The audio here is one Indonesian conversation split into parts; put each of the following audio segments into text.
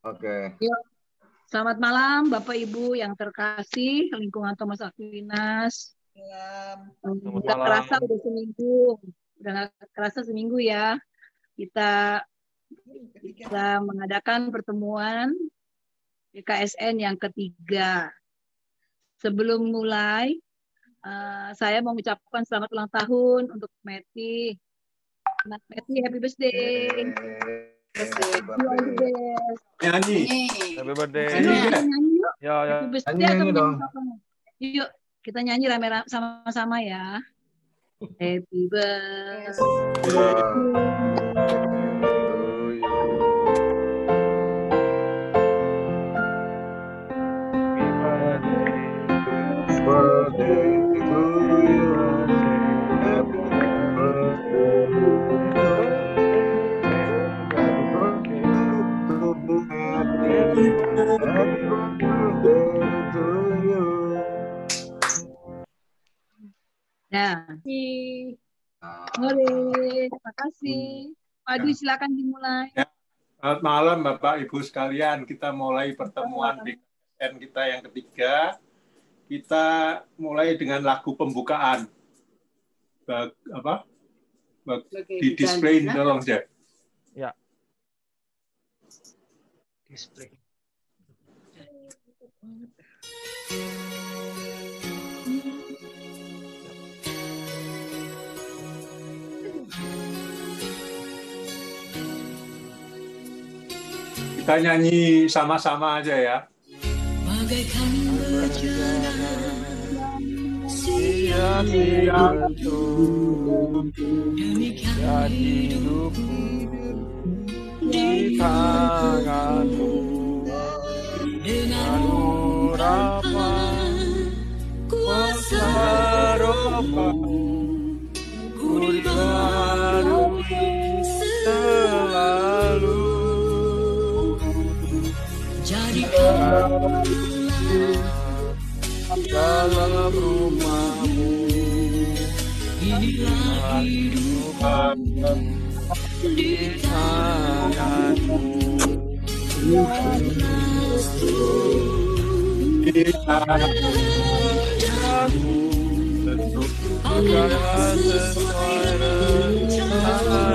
Oke. Yuk, selamat malam Bapak Ibu yang terkasih lingkungan Thomas Aquinas. Selamat Nggak malam. kerasa udah seminggu, udah nggak kerasa seminggu ya. Kita mengadakan pertemuan KSN yang ketiga. Sebelum mulai, saya mau mengucapkan selamat ulang tahun untuk Meti. Meti, happy birthday. All the best. Nyanyi. Happy birthday. Kita nyanyi yuk. Ya, ya. Happy birthday Nyanyi atau dong. Yuk, kita nyanyi rame-rame sama-sama ya. Happy birthday. Birthday to you. Happy birthday. Happy birthday to you. Nah, boleh. Terima kasih. Pak Adi, silakan dimulai. Selamat malam Bapak Ibu sekalian. Kita mulai pertemuan di KSN kita yang ketiga. Kita mulai dengan lagu pembukaan. Di display tolong ya. Ya. Display. Kita nyanyi sama-sama aja ya. Bagaikan berjalan Sia-sia demikian hidupku di tanganmu dengan urapan kuasa rohmu ku dibaharui selalu jadikanlah dalam rumahmu inilah hidup di tanganmu Di tanganmu segala sesuai rencanamu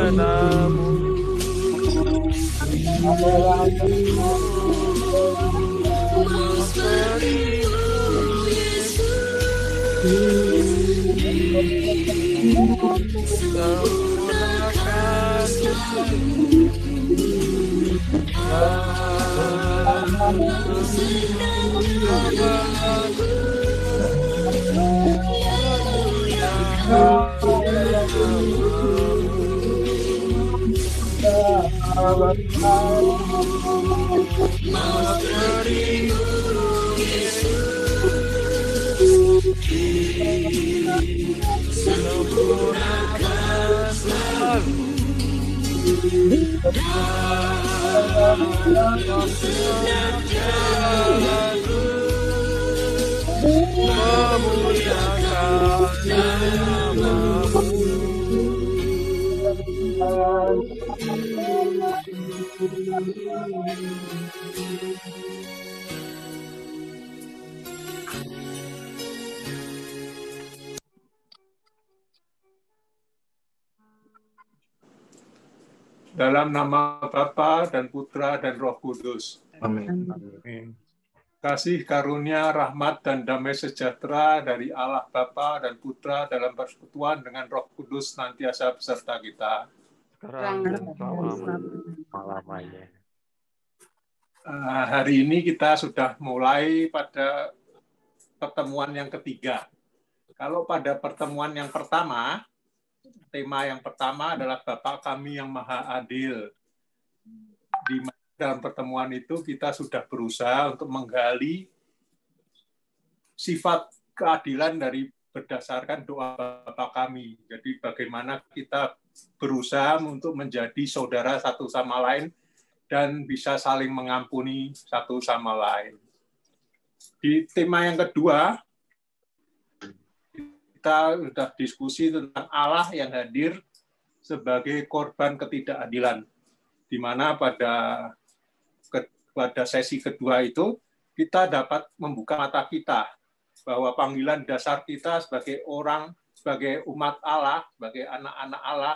dalam nama Bapa dan Putra dan Roh Kudus. Amin. Kasih karunia, rahmat, dan damai sejahtera dari Allah Bapa dan Putra dalam persekutuan dengan Roh Kudus nantiasa beserta kita. sekarang dan selamanya. Hari ini kita sudah mulai pada pertemuan yang ketiga. Kalau pada pertemuan yang pertama, tema yang pertama adalah Bapa kami yang Maha Adil. Di dalam pertemuan itu kita sudah berusaha untuk menggali sifat keadilan dari berdasarkan doa Bapa kami. Jadi bagaimana kita berusaha untuk menjadi saudara satu sama lain dan bisa saling mengampuni satu sama lain. Di tema yang kedua, kita sudah diskusi tentang Allah yang hadir sebagai korban ketidakadilan, di mana pada pada sesi kedua itu kita dapat membuka mata kita bahwa panggilan dasar kita sebagai orang, sebagai umat Allah, sebagai anak-anak Allah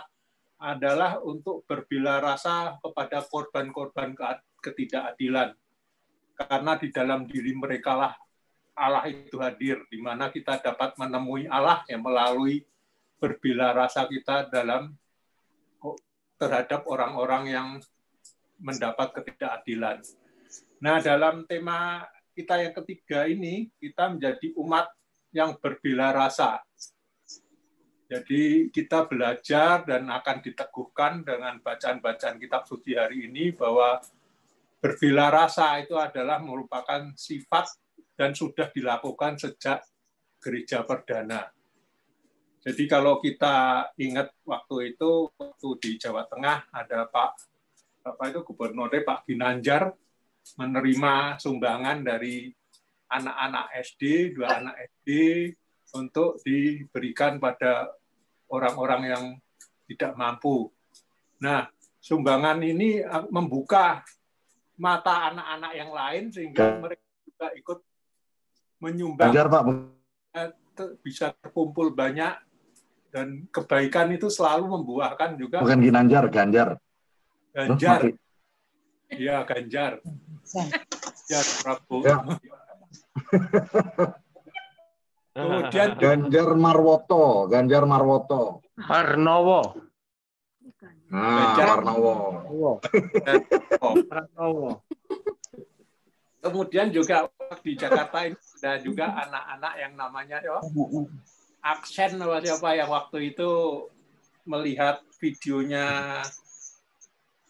adalah untuk berbela rasa kepada korban-korban ketidakadilan. Karena di dalam diri mereka lah Allah itu hadir, di mana kita dapat menemui Allah yang melalui berbela rasa kita terhadap orang-orang yang mendapat ketidakadilan. Nah, dalam tema kita yang ketiga ini, kita menjadi umat yang berbela rasa. Jadi kita belajar dan akan diteguhkan dengan bacaan-bacaan kitab suci hari ini bahwa berbela rasa itu adalah merupakan sifat dan sudah dilakukan sejak gereja perdana. Jadi kalau kita ingat waktu itu, waktu di Jawa Tengah ada Gubernurnya Pak Ginanjar menerima sumbangan dari anak-anak SD, 2 anak SD, untuk diberikan pada orang-orang yang tidak mampu. Nah, sumbangan ini membuka mata anak-anak yang lain sehingga mereka juga ikut menyumbang. Ganjar, Pak. Bisa terkumpul banyak dan kebaikan itu selalu membuahkan juga. Bukan Ginanjar, Ganjar. Ganjar. Iya, Ganjar. Ya, Prabowo. Ya. Kemudian Ganjar Marwoto. Parnowo. Parnowo. Kemudian juga di Jakarta ini ada juga anak-anak yang namanya Aksen atau siapa yang waktu itu melihat videonya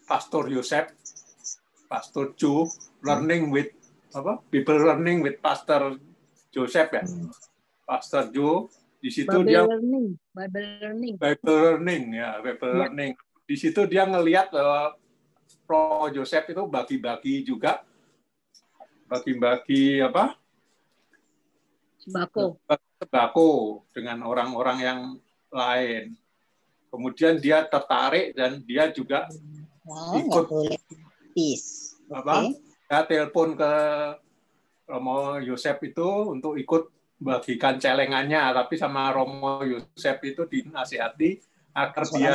Pastor Yosef, Pastor Joe, People Learning with Pastor Joseph ya, Pastor Joe. Di situ Bible Learning. Di situ dia ngelihat bahwa Pro Joseph itu bagi-bagi juga, bagi-bagi sembako dengan orang-orang yang lain. Kemudian dia tertarik dan dia juga ikut dia telepon ke Romo Yosef itu untuk ikut bagikan celengannya, tapi sama Romo Yosef itu dinasihati agar dia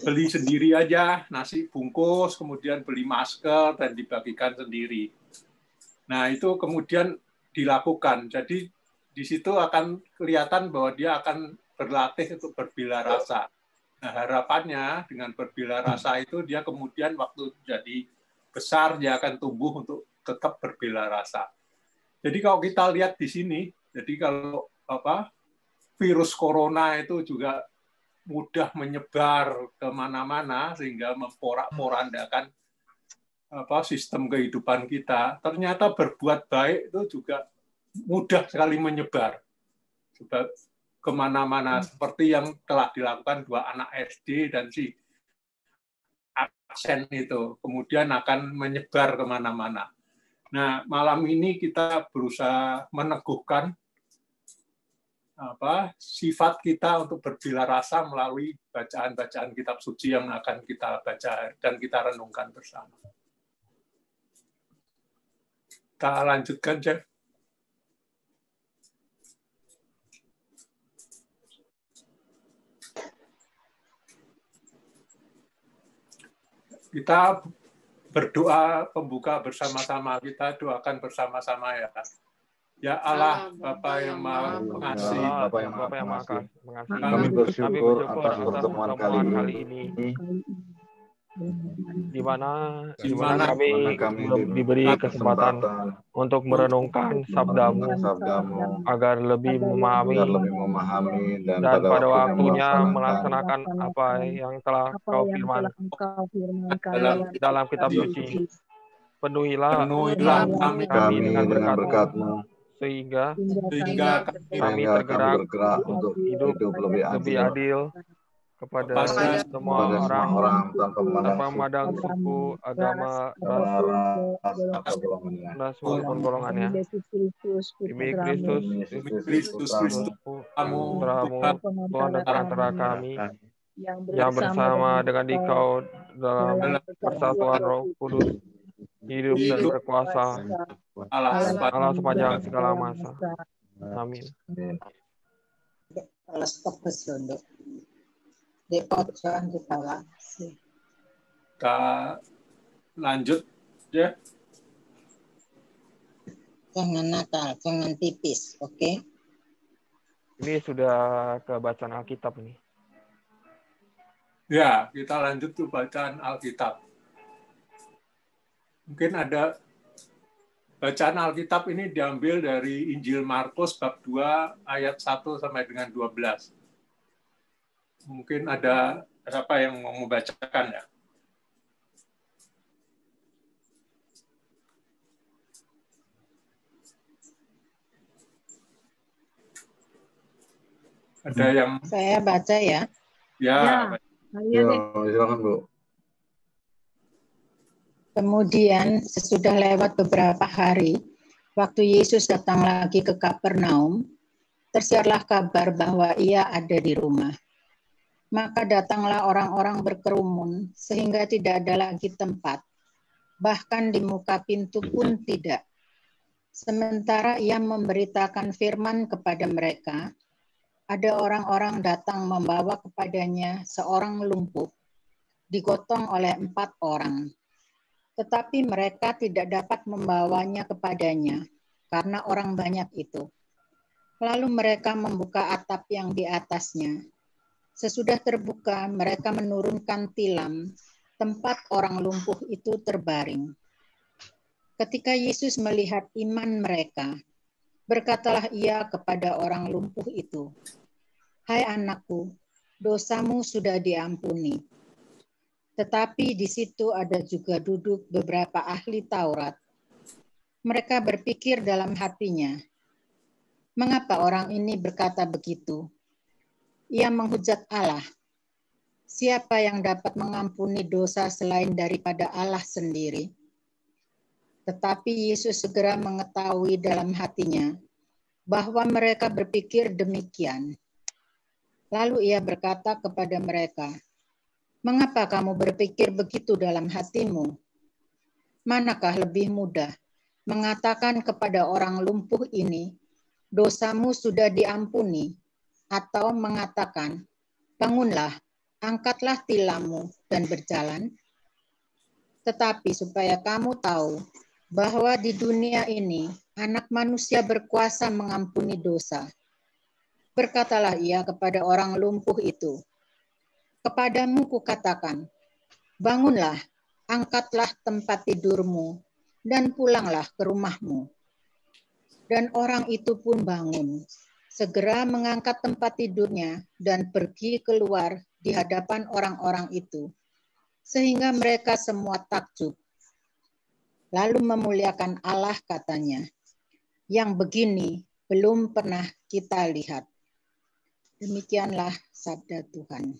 beli sendiri aja nasi bungkus, kemudian beli masker dan dibagikan sendiri. Nah, itu kemudian dilakukan. Jadi di situ akan kelihatan bahwa dia akan berlatih untuk berbela rasa. Nah, harapannya dengan berbela rasa itu dia kemudian waktu jadi besar dia akan tumbuh untuk tetap berbela rasa. Jadi kalau kita lihat di sini, jadi kalau virus corona itu juga mudah menyebar kemana-mana sehingga memporak-porandakan sistem kehidupan kita. Ternyata berbuat baik itu juga mudah sekali menyebar kemana-mana, seperti yang telah dilakukan 2 anak SD dan si Aksen itu, kemudian akan menyebar kemana-mana. Nah, malam ini kita berusaha meneguhkan sifat kita untuk berbela rasa melalui bacaan-bacaan kitab suci yang akan kita baca dan kita renungkan bersama. Kita lanjutkan, Jeff. Kita berdoa pembuka bersama-sama, kita doakan bersama-sama ya. Ya Allah, Bapa yang Maha Pengasih, Bapa yang Maha Mengasihi. Kami bersyukur atas pertemuan kali ini, di mana kami diberi kesempatan untuk merenungkan sabdamu agar lebih memahami dan pada waktunya melaksanakan apa yang telah kau firmankan dalam kitab suci. Penuhilah kami dengan berkat-Mu sehingga kami tergerak untuk hidup lebih adil kepada semua orang tanpa memandang suku, agama, ras maupun golongannya. Demi Kristus, Putramu, Tuhan dan antara kami, yang bersama dengan Dikau dalam persatuan Roh Kudus, hidup dan hidup berkuasa, Allah sepanjang segala masa. Amin. Kalau stop besondo. Di pojok di bawah. Kita lanjut ya. Jangan nakal, jangan tipis, oke? Ini sudah ke bacaan Alkitab nih. Ya, kita lanjut ke bacaan Alkitab. Mungkin ada bacaan Alkitab ini diambil dari Injil Markus bab 2 ayat 1 sampai dengan 12. Mungkin ada siapa yang mau membacakan ya? Ada yang Saya baca ya. ya. Silakan Bu. Kemudian sesudah lewat beberapa hari, waktu Yesus datang lagi ke Kapernaum, tersiarlah kabar bahwa ia ada di rumah. Maka datanglah orang-orang berkerumun sehingga tidak ada lagi tempat, bahkan di muka pintu pun tidak. Sementara ia memberitakan firman kepada mereka, ada orang-orang datang membawa kepadanya seorang lumpuh, digotong oleh 4 orang. Tetapi mereka tidak dapat membawanya kepadanya, karena orang banyak itu. Lalu mereka membuka atap yang di atasnya. Sesudah terbuka, mereka menurunkan tilam, tempat orang lumpuh itu terbaring. Ketika Yesus melihat iman mereka, berkatalah ia kepada orang lumpuh itu, "Hai anakku, dosamu sudah diampuni." Tetapi di situ ada juga duduk beberapa ahli Taurat. Mereka berpikir dalam hatinya, "Mengapa orang ini berkata begitu? Ia menghujat Allah. Siapa yang dapat mengampuni dosa selain daripada Allah sendiri?" Tetapi Yesus segera mengetahui dalam hatinya bahwa mereka berpikir demikian. Lalu ia berkata kepada mereka, "Mengapa kamu berpikir begitu dalam hatimu? Manakah lebih mudah mengatakan kepada orang lumpuh ini, 'Dosamu sudah diampuni,' atau mengatakan, 'Bangunlah, angkatlah tilammu dan berjalan'? Tetapi supaya kamu tahu bahwa di dunia ini Anak Manusia berkuasa mengampuni dosa." Berkatalah ia kepada orang lumpuh itu, "Kepadamu kukatakan, bangunlah, angkatlah tempat tidurmu, dan pulanglah ke rumahmu." Dan orang itu pun bangun, segera mengangkat tempat tidurnya, dan pergi keluar di hadapan orang-orang itu, sehingga mereka semua takjub. Lalu memuliakan Allah katanya, "Yang begini belum pernah kita lihat." Demikianlah sabda Tuhan.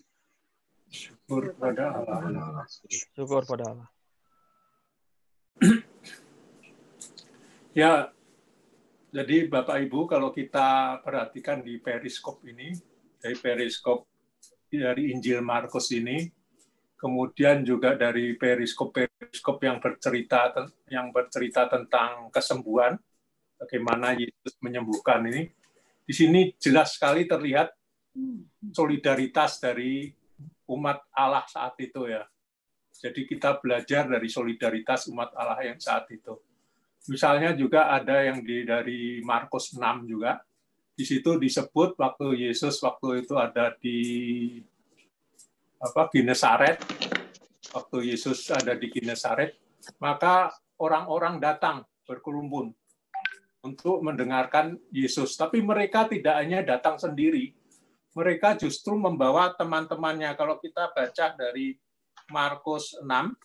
Syukur pada Allah. Syukur pada Allah. Ya, jadi Bapak Ibu, kalau kita perhatikan di periskop ini, dari periskop dari Injil Markus ini, kemudian juga dari periskop yang bercerita tentang kesembuhan, bagaimana Yesus menyembuhkan ini, di sini jelas sekali terlihat solidaritas dari umat Allah saat itu ya. Jadi kita belajar dari solidaritas umat Allah yang saat itu. Misalnya juga ada yang dari Markus 6 juga. Di situ disebut waktu Yesus waktu itu ada di Genesaret. Waktu Yesus ada di Genesaret, maka orang-orang datang berkerumun untuk mendengarkan Yesus. Tapi mereka tidak hanya datang sendiri. Mereka justru membawa teman-temannya. Kalau kita baca dari Markus 6,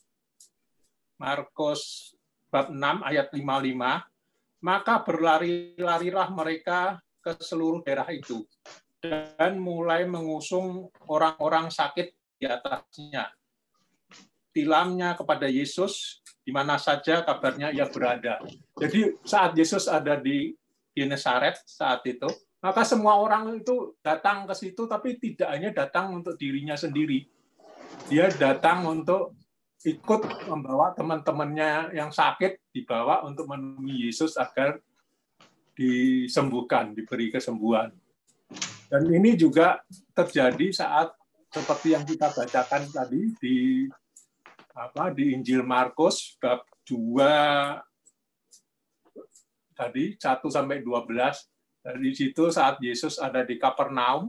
Markus bab 6 ayat 55, maka berlari-larilah mereka ke seluruh daerah itu dan mulai mengusung orang-orang sakit di atasnya. Tilamnya kepada Yesus, di mana saja kabarnya ia berada. Jadi saat Yesus ada di Genesaret saat itu, maka semua orang itu datang ke situ, tapi tidak hanya datang untuk dirinya sendiri. Dia datang untuk ikut membawa teman-temannya yang sakit, dibawa untuk menemui Yesus agar disembuhkan, diberi kesembuhan. Dan ini juga terjadi saat seperti yang kita bacakan tadi di Injil Markus bab 2 tadi 1 sampai 12. Dari situ saat Yesus ada di Kapernaum,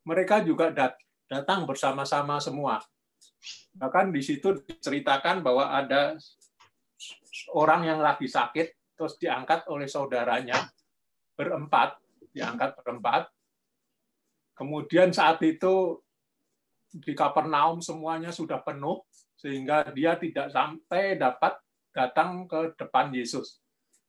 mereka juga datang bersama-sama semua. Bahkan di situ diceritakan bahwa ada orang yang lagi sakit, terus diangkat oleh saudaranya diangkat berempat. Kemudian saat itu di Kapernaum semuanya sudah penuh, sehingga dia tidak sampai dapat datang ke depan Yesus.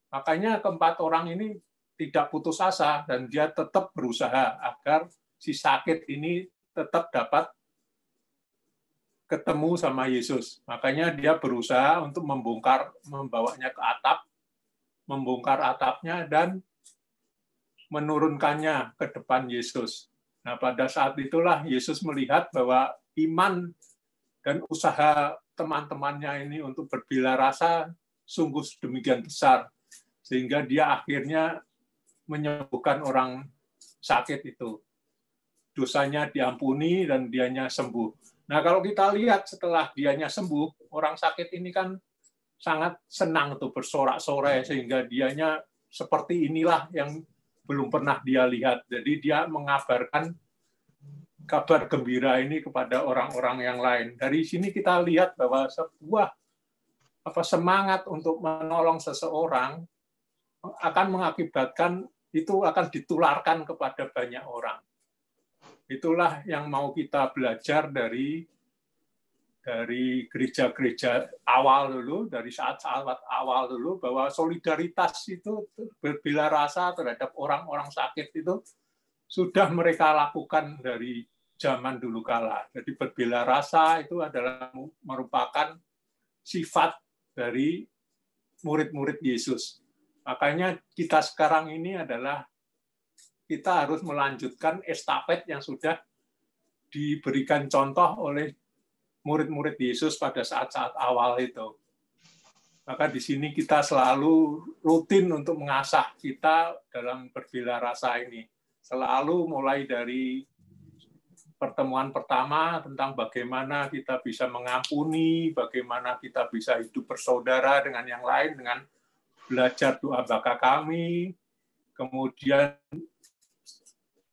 Makanya keempat orang ini tidak putus asa, dan dia tetap berusaha agar si sakit ini tetap dapat ketemu sama Yesus. Makanya dia berusaha untuk membawanya ke atap, membongkar atapnya, dan menurunkannya ke depan Yesus. Nah, pada saat itulah Yesus melihat bahwa iman dan usaha teman-temannya ini untuk berbela rasa sungguh demikian besar, sehingga dia akhirnya menyembuhkan orang sakit itu. Dosanya diampuni dan dianya sembuh. Nah, kalau kita lihat setelah dianya sembuh, orang sakit ini kan sangat senang tuh bersorak-sorai, sehingga dianya seperti inilah yang belum pernah dia lihat. Jadi dia mengabarkan kabar gembira ini kepada orang-orang yang lain. Dari sini kita lihat bahwa sebuah semangat untuk menolong seseorang akan mengakibatkan itu akan ditularkan kepada banyak orang. Itulah yang mau kita belajar dari gereja-gereja awal dulu, dari saat-saat awal dulu, bahwa solidaritas itu, berbela rasa terhadap orang-orang sakit itu sudah mereka lakukan dari zaman dulu kala. Jadi berbela rasa itu adalah merupakan sifat dari murid-murid Yesus. Makanya kita sekarang ini adalah kita harus melanjutkan estafet yang sudah diberikan contoh oleh murid-murid Yesus pada saat-saat awal itu. Maka di sini kita selalu rutin untuk mengasah kita dalam berbela rasa ini. Selalu mulai dari pertemuan pertama tentang bagaimana kita bisa mengampuni, bagaimana kita bisa hidup bersaudara dengan yang lain, dengan belajar doa Bapa Kami, kemudian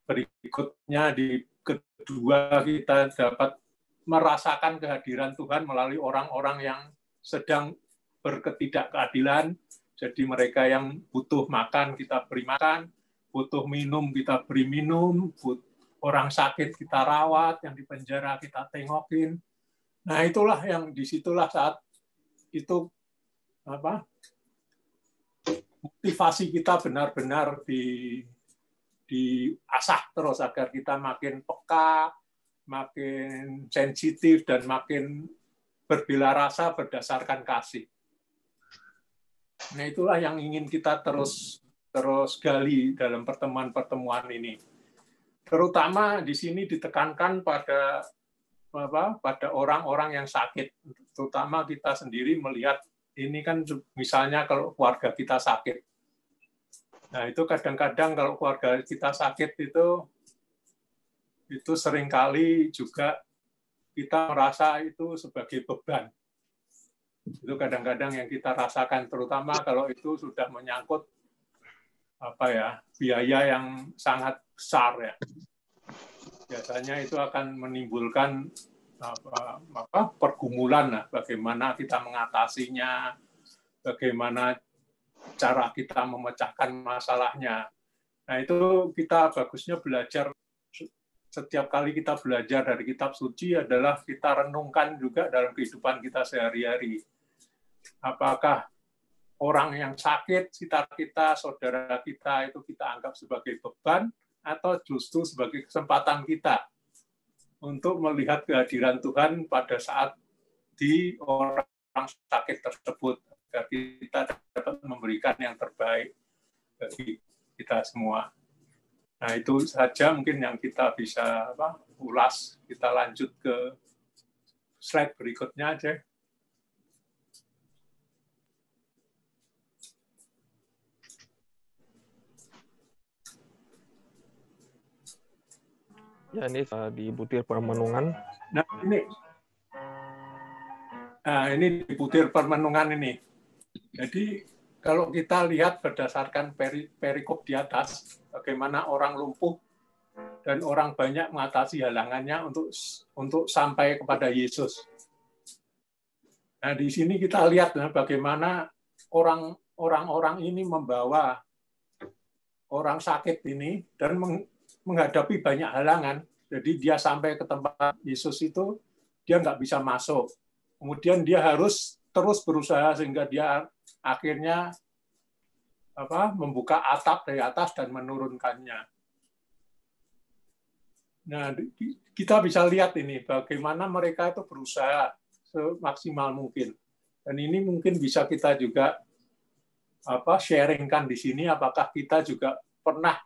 berikutnya di kedua kita dapat merasakan kehadiran Tuhan melalui orang-orang yang sedang berketidakkeadilan. Jadi mereka yang butuh makan kita beri makan, butuh minum kita beri minum, orang sakit kita rawat, yang di penjara kita tengokin. Nah, itulah yang disitulah saat itu motivasi kita benar-benar diasah terus agar kita makin peka, makin sensitif, dan makin berbela rasa berdasarkan kasih. Nah, itulah yang ingin kita terus gali dalam pertemuan-pertemuan ini. Terutama di sini ditekankan pada orang-orang yang sakit. Terutama kita sendiri melihat ini kan misalnya kalau keluarga kita sakit. Nah, itu kadang-kadang kalau keluarga kita sakit itu seringkali juga kita merasa itu sebagai beban. Itu kadang-kadang yang kita rasakan, terutama kalau itu sudah menyangkut biaya yang sangat besar ya. Biasanya itu akan menimbulkan pergumulan, bagaimana kita mengatasinya, bagaimana cara kita memecahkan masalahnya. Nah, itu kita bagusnya belajar, setiap kali kita belajar dari kitab suci adalah kita renungkan juga dalam kehidupan kita sehari-hari. Apakah orang yang sakit sekitar kita, saudara kita, itu kita anggap sebagai beban, atau justru sebagai kesempatan kita untuk melihat kehadiran Tuhan pada saat di orang sakit tersebut, agar kita dapat memberikan yang terbaik bagi kita semua. Nah, itu saja mungkin yang kita bisa ulas. Kita lanjut ke slide berikutnya aja. Ya, ini di butir permenungan. Nah, ini di butir permenungan ini. Jadi kalau kita lihat berdasarkan perikop di atas, bagaimana orang lumpuh dan orang banyak mengatasi halangannya untuk sampai kepada Yesus. Nah, di sini kita lihat bagaimana orang-orang ini membawa orang sakit ini dan menghadapi banyak halangan. Jadi dia sampai ke tempat Yesus itu, dia nggak bisa masuk. Kemudian dia harus terus berusaha sehingga dia akhirnya membuka atap dari atas dan menurunkannya. Nah, kita bisa lihat ini bagaimana mereka itu berusaha semaksimal mungkin. Dan ini mungkin bisa kita juga sharingkan di sini. Apakah kita juga pernah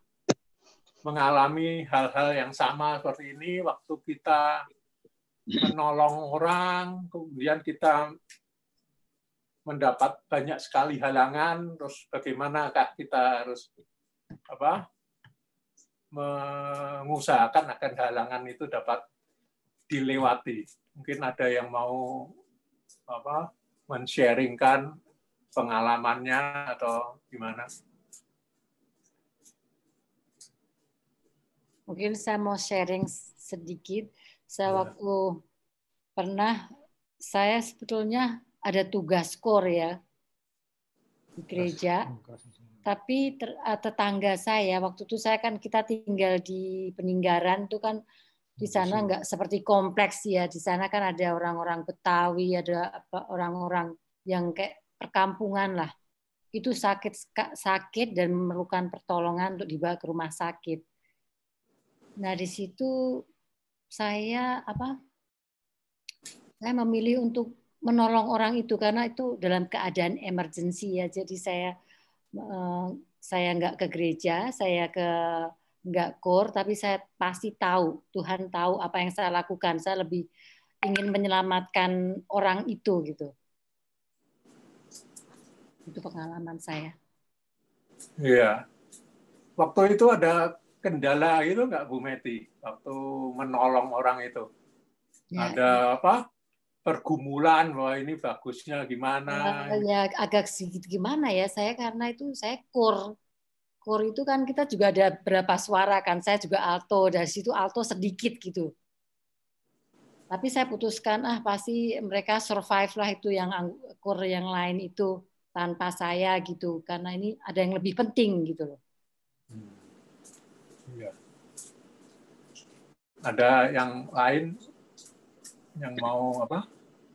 mengalami hal-hal yang sama seperti ini waktu kita menolong orang, kemudian kita mendapat banyak sekali halangan, terus bagaimanakah kita harus mengusahakan agar halangan itu dapat dilewati. Mungkin ada yang mau men-sharingkan pengalamannya atau gimana? Mungkin saya mau sharing sedikit. Saya waktu pernah, saya sebetulnya ada tugas kor ya di gereja. Tapi tetangga saya, waktu itu kita tinggal di Peninggaran, itu kan di sana nggak seperti kompleks ya. Di sana kan ada orang-orang Betawi, ada orang-orang yang kayak perkampungan lah. Itu sakit dan memerlukan pertolongan untuk dibawa ke rumah sakit. Nah, di situ saya memilih untuk menolong orang itu karena itu dalam keadaan emergency ya. Jadi saya nggak ke gereja, saya nggak kor, tapi saya pasti tahu, Tuhan tahu apa yang saya lakukan. Saya lebih ingin menyelamatkan orang itu gitu. Itu pengalaman saya. Iya. Waktu itu ada kendala itu nggak Bu Meti waktu menolong orang itu? Ya, ada pergumulan bahwa ini bagusnya gimana? Ya agak sedikit gimana ya saya karena itu saya kor itu kan kita juga ada berapa suara kan, saya juga alto, dari situ alto sedikit gitu. Tapi saya putuskan pasti mereka survive lah itu yang kor yang lain itu tanpa saya gitu karena ini ada yang lebih penting gitu loh. Ya. Ada yang lain yang mau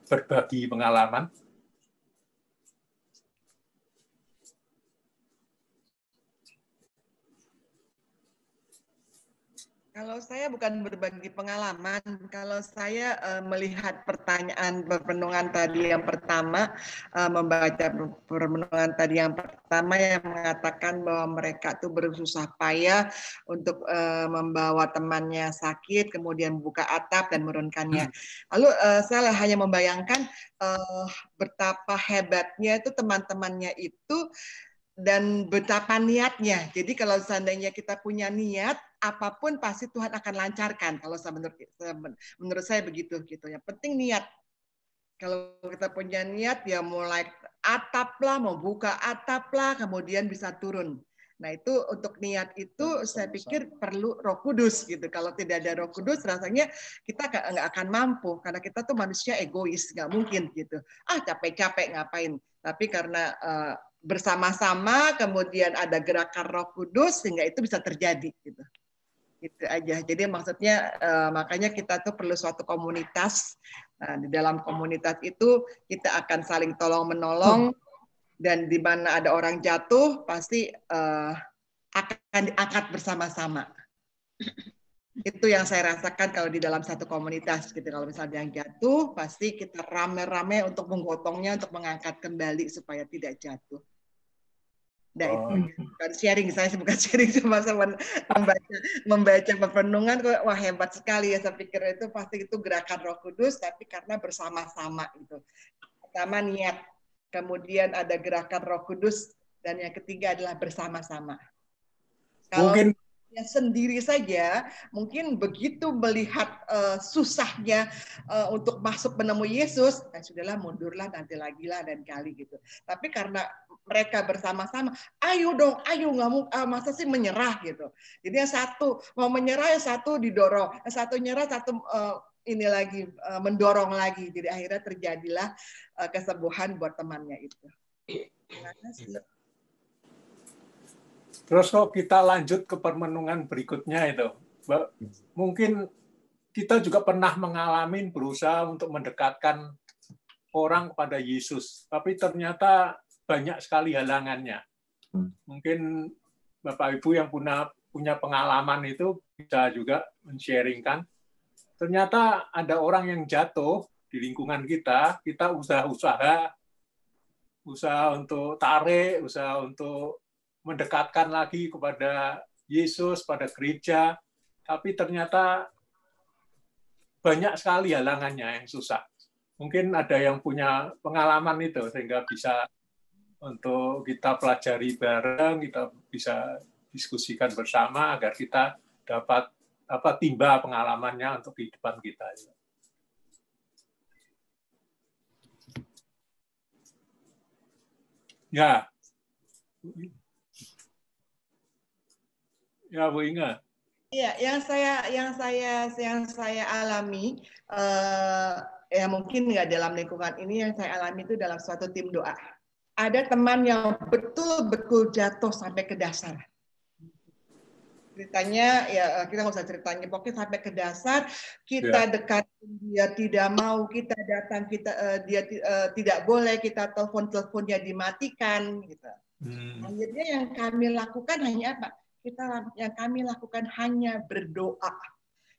berbagi pengalaman? Kalau saya bukan berbagi pengalaman, kalau saya melihat pertanyaan permenungan tadi yang pertama, membaca permenungan tadi yang pertama yang mengatakan bahwa mereka tuh bersusah payah untuk membawa temannya sakit, kemudian buka atap dan menurunkannya. Lalu saya hanya membayangkan betapa hebatnya itu teman-temannya itu dan betapa niatnya. Jadi kalau seandainya kita punya niat, apapun pasti Tuhan akan lancarkan. Kalau menurut saya begitu gitu. Yang penting niat. Kalau kita punya niat, ya mulai atap lah, mau buka atap lah, kemudian bisa turun. Nah itu untuk niat itu saya pikir perlu Roh Kudus gitu. Kalau tidak ada Roh Kudus, rasanya kita nggak akan mampu karena kita tuh manusia egois, nggak mungkin gitu. Capek-capek ngapain? Tapi karena bersama-sama, kemudian ada gerakan Roh Kudus sehingga itu bisa terjadi gitu. Gitu aja. Jadi maksudnya makanya kita tuh perlu suatu komunitas. Nah, di dalam komunitas itu kita akan saling tolong menolong dan di mana ada orang jatuh pasti akan diangkat bersama-sama. Itu yang saya rasakan kalau di dalam satu komunitas gitu. Kalau misalnya yang jatuh pasti kita rame-rame untuk menggotongnya untuk mengangkat kembali supaya tidak jatuh. Nah, itu bukan sharing, saya bukan sharing sama-sama membaca permenungan, wah hebat sekali ya, saya pikir itu pasti itu gerakan Roh Kudus, tapi karena bersama-sama itu. Pertama niat, kemudian ada gerakan Roh Kudus, dan yang ketiga adalah bersama-sama. Mungkin sendiri saja mungkin begitu melihat susahnya untuk masuk menemui Yesus, sudahlah mundurlah nanti lagi lah dan kali gitu. Tapi karena mereka bersama-sama, ayo dong, ayo nggak mau masa sih menyerah gitu. Jadi yang satu mau menyerah, yang satu didorong, yang satu nyerah, satu ini lagi mendorong lagi. Jadi akhirnya terjadilah kesembuhan buat temannya itu. Terima kasih. Terus kalau kita lanjut ke permenungan berikutnya itu, mungkin kita juga pernah mengalami berusaha untuk mendekatkan orang kepada Yesus, tapi ternyata banyak sekali halangannya. Mungkin Bapak Ibu yang punya pengalaman itu bisa juga men-sharingkan. Ternyata ada orang yang jatuh di lingkungan kita usaha untuk tarik, usaha untuk mendekatkan lagi kepada Yesus, pada gereja, tapi ternyata banyak sekali halangannya yang susah. Mungkin ada yang punya pengalaman itu, sehingga bisa untuk kita pelajari bareng, kita bisa diskusikan bersama, agar kita dapat timba pengalamannya untuk kehidupan kita. Ya. Ya, Bu Inga. Iya, yang saya alami, ya mungkin nggak dalam lingkungan ini, yang saya alami itu dalam suatu tim doa. Ada teman yang betul-betul jatuh sampai ke dasar. Ceritanya, ya kita nggak usah ceritanya, pokoknya sampai ke dasar, kita dekatin dia tidak mau, kita datang, dia tidak boleh, kita teleponnya dimatikan, gitu. Akhirnya yang kami lakukan hanya apa? Yang kami lakukan hanya berdoa.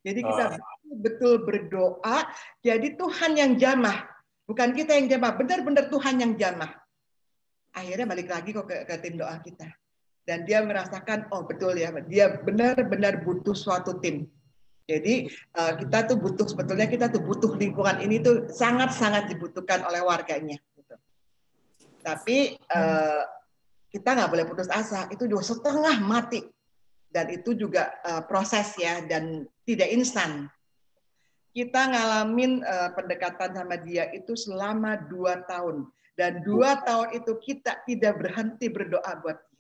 Jadi kita betul berdoa. Jadi Tuhan yang jamah, bukan kita yang jamah. Benar-benar Tuhan yang jamah. Akhirnya balik lagi kok ke tim doa kita. Dan dia merasakan, oh betul ya, dia benar-benar butuh suatu tim. Jadi kita tuh butuh, sebetulnya kita tuh butuh lingkungan ini tuh sangat-sangat dibutuhkan oleh warganya. Gitu. Tapi kita nggak boleh putus asa. Itu 2,5 mati. Dan itu juga proses ya, dan tidak instan. Kita ngalamin pendekatan sama dia itu selama 2 tahun. Dan 2 tahun itu kita tidak berhenti berdoa buat dia.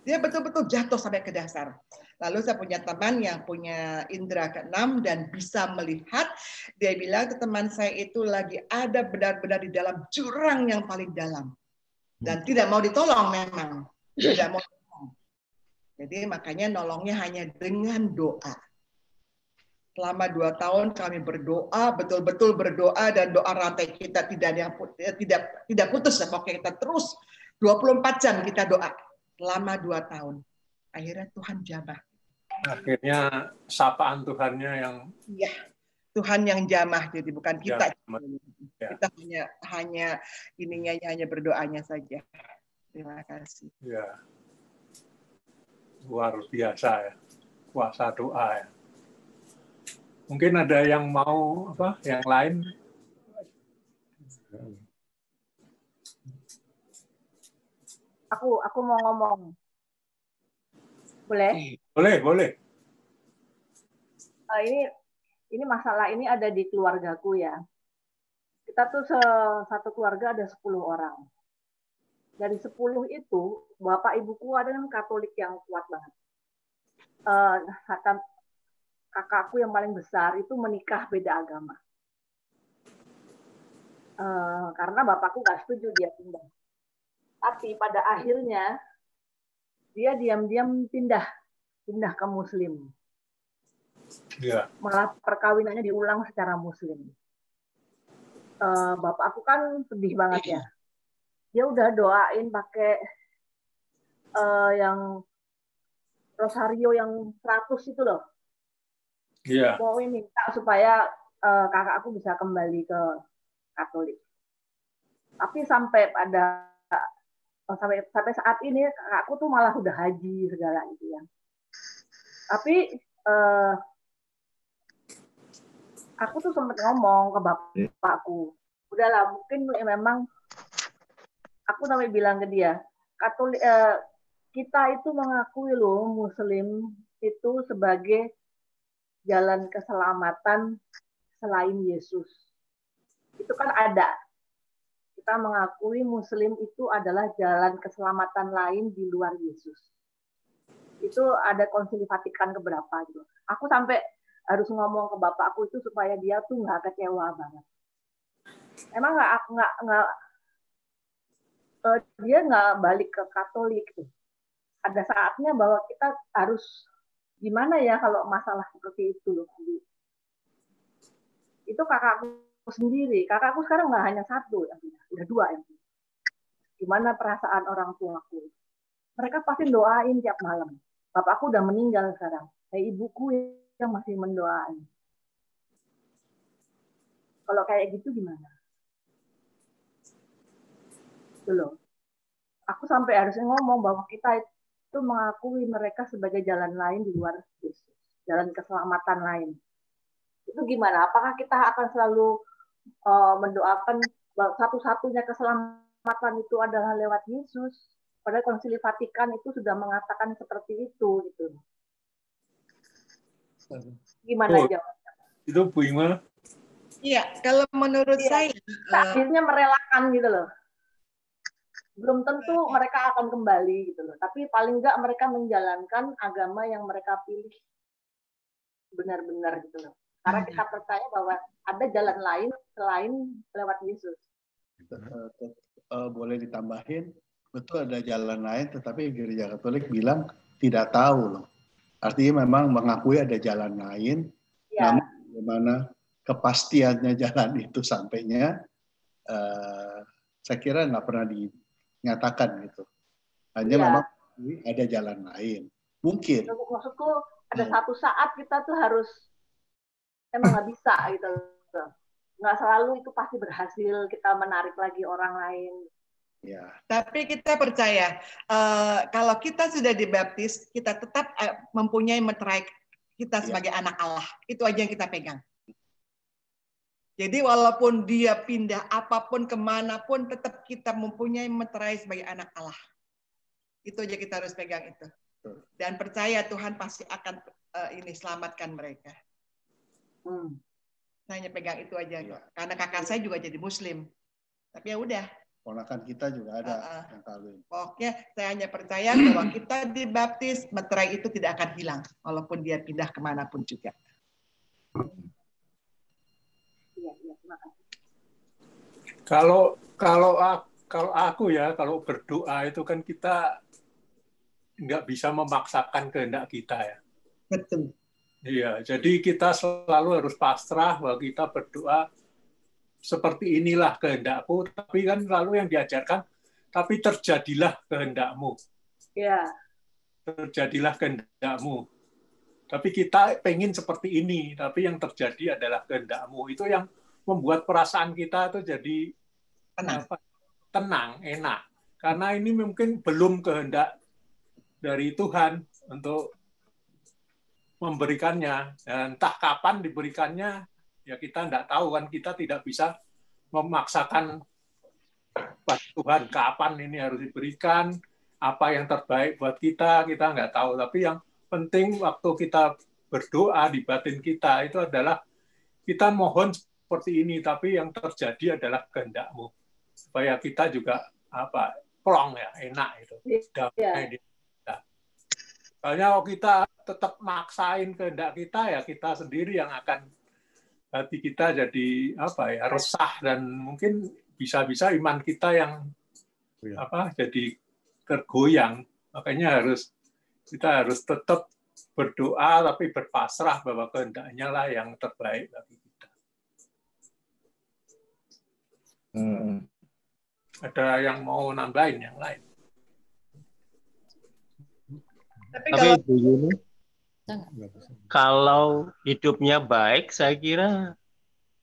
Dia betul-betul jatuh sampai ke dasar. Lalu saya punya teman yang punya indera ke-6 dan bisa melihat. Dia bilang ke teman saya itu lagi ada benar-benar di dalam jurang yang paling dalam. Dan tidak mau ditolong memang. Tidak mau. Jadi makanya nolongnya hanya dengan doa. Selama 2 tahun kami berdoa, betul-betul berdoa, dan doa rantai kita tidak putus. Pokoknya kita terus 24 jam kita doa selama 2 tahun. Akhirnya Tuhan jamah. Akhirnya sapaan Tuhannya yang Tuhan yang jamah, jadi bukan kita. Ya. Kita hanya berdoanya saja. Terima kasih. Ya. Luar biasa ya, kuasa doa ya. Mungkin ada yang mau yang lain? Aku mau ngomong. Boleh? Boleh. Ini masalah ini ada di keluargaku ya. Kita tuh satu keluarga ada 10 orang. Dari 10 itu, bapak ibuku ada yang Katolik yang kuat banget. Kakakku yang paling besar itu menikah beda agama. Karena bapakku nggak setuju dia pindah. Tapi pada akhirnya dia diam-diam pindah ke Muslim. Yeah. Malah perkawinannya diulang secara Muslim. Bapakku kan sedih banget ya. Dia udah doain pakai yang rosario yang 100 itu loh. Iya. Mau minta supaya kakakku bisa kembali ke Katolik. Tapi sampai saat ini kakakku tuh malah udah haji segala gitu ya. Tapi aku tuh sempat ngomong ke bapakku, udahlah mungkin memang aku sampai bilang ke dia, kita itu mengakui loh Muslim itu sebagai jalan keselamatan selain Yesus. Itu kan ada. Kita mengakui Muslim itu adalah jalan keselamatan lain di luar Yesus. Itu ada Konsili Vatikan keberapa gitu. Aku sampai harus ngomong ke bapakku itu supaya dia tuh nggak kecewa banget. Emang dia nggak balik ke Katolik tuh. Ada saatnya bahwa kita harus gimana ya kalau masalah seperti itu loh. Itu kakakku sendiri. Kakakku sekarang nggak hanya satu, udah dua yang punya. Gimana perasaan orang tuaku? Mereka pasti doain tiap malam. Bapakku udah meninggal sekarang. Ibuku yang masih mendoain. Kalau kayak gitu gimana? Belum. Aku sampai harus ngomong bahwa kita itu mengakui mereka sebagai jalan lain di luar Yesus, jalan keselamatan lain. Itu gimana? Apakah kita akan selalu mendoakan bahwa satu-satunya keselamatan itu adalah lewat Yesus? Padahal Konsili Vatikan itu sudah mengatakan seperti itu, gitu. Gimana jawabnya? Itu Bu Ima? Iya, kalau menurut saya akhirnya merelakan gitu loh. Belum tentu mereka akan kembali gitu loh. Tapi paling enggak mereka menjalankan agama yang mereka pilih benar-benar gitu loh. Karena kita percaya bahwa ada jalan lain selain lewat Yesus. Boleh ditambahin, betul ada jalan lain, tetapi Gereja Katolik bilang tidak tahu loh. Artinya memang mengakui ada jalan lain, namun bagaimana kepastiannya jalan itu sampainya, saya kira nggak pernah dinyatakan gitu. Hanya memang ada jalan lain. Mungkin. Maksudku ada satu saat kita tuh harus emang nggak bisa gitu. Nggak selalu itu pasti berhasil kita menarik lagi orang lain. Ya. Tapi kita percaya kalau kita sudah dibaptis, kita tetap mempunyai meterai kita sebagai anak Allah. Itu aja yang kita pegang. Jadi walaupun dia pindah apapun kemanapun, tetap kita mempunyai meterai sebagai anak Allah. Itu aja kita harus pegang itu. Dan percaya Tuhan pasti akan selamatkan mereka. Saya hanya pegang itu aja. Karena kakak saya juga jadi Muslim. Tapi ya udah. Ponakan kita juga ada yang kawin. Pokoknya saya hanya percaya bahwa kita dibaptis, meterai itu tidak akan hilang. Walaupun dia pindah kemanapun juga. Kalau aku ya, kalau berdoa itu kan kita nggak bisa memaksakan kehendak kita ya. Betul. Iya, jadi kita selalu harus pasrah bahwa kita berdoa seperti inilah kehendakku, tapi kan lalu yang diajarkan, tapi terjadilah kehendakmu. Iya. Terjadilah kehendakmu. Tapi kita pengen seperti ini, tapi yang terjadi adalah kehendakmu. Itu yang membuat perasaan kita itu jadi tenang, enak. Karena ini mungkin belum kehendak dari Tuhan untuk memberikannya. Dan entah kapan diberikannya, ya kita tidak tahu kan, kita tidak bisa memaksakan Tuhan kapan ini harus diberikan, apa yang terbaik buat kita nggak tahu. Tapi yang penting waktu kita berdoa di batin kita itu adalah kita mohon seperti ini, tapi yang terjadi adalah kehendak-Mu, supaya kita juga plong ya, enak itu. Damai. Soalnya kalau kita tetap maksain kehendak kita, ya kita sendiri yang akan hati kita jadi resah, dan mungkin bisa-bisa iman kita yang jadi tergoyang. Makanya kita harus tetap berdoa tapi berpasrah bahwa kehendaknya lah yang terbaik bagi kita. Ada yang mau nambahin yang lain? Tapi kalau hidupnya baik, saya kira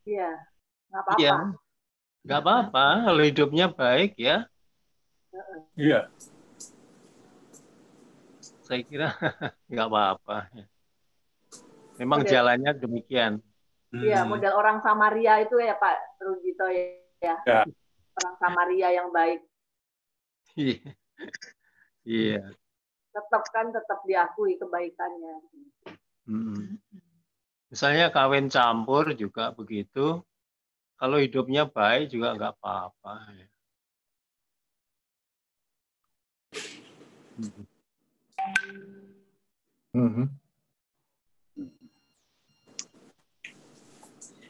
nggak apa-apa. Iya, nggak apa-apa kalau hidupnya baik ya. Iya. Saya kira nggak apa-apa. Memang jalannya demikian. Iya, model orang Samaria itu ya Pak Rugito ya. Orang Samaria yang baik. Iya. tetap diakui kebaikannya. Misalnya kawin campur juga begitu. Kalau hidupnya baik juga nggak apa-apa.